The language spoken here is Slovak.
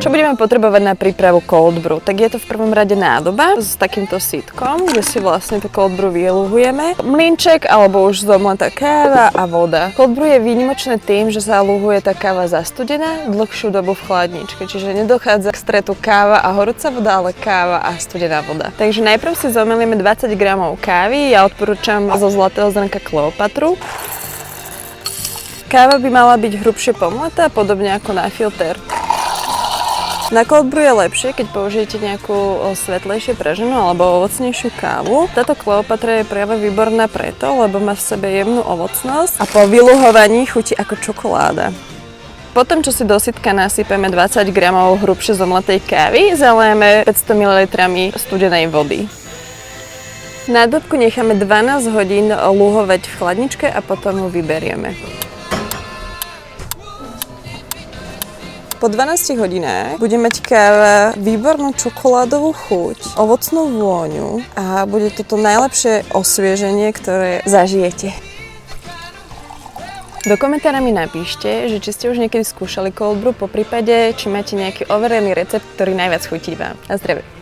Čo budeme potrebovať na prípravu cold brew? Tak je to v prvom rade nádoba s takýmto sítkom, kde si vlastne to cold brew vyluhujeme. Mlynček alebo už zomletá káva a voda. Cold brew je výnimočné tým, že sa luhuje tá káva zastudená dlhšiu dobu v chladničke, čiže nedochádza k stretu káva a horúca voda, ale káva a studená voda. Takže najprv si zomelíme 20 g kávy, ja odporúčam zo zlatého zrnka Kleopatru. Káva by mala byť hrubšie pomletá, podobne ako na filter. Na cold brew je lepšie, keď použijete nejakú svetlejšie praženú alebo ovocnejšiu kávu. Táto Kleopatra je práve výborná preto, lebo má v sebe jemnú ovocnosť a po vyluhovaní chutí ako čokoláda. Potom, čo si do sytka nasypeme 20 g hrubšie zomletej kávy, zalejeme 500 ml studenej vody. Nádobku necháme 12 hodín luhovať v chladničke a potom ju vyberieme. Po 12 hodinách bude mať káva výbornú čokoládovú chuť, ovocnú vôňu a bude toto najlepšie osvieženie, ktoré zažijete. Do komentára mi napíšte, že či ste už niekedy skúšali cold brew, poprípade, či máte nejaký overený recept, ktorý najviac chutí vám. Na zdravie!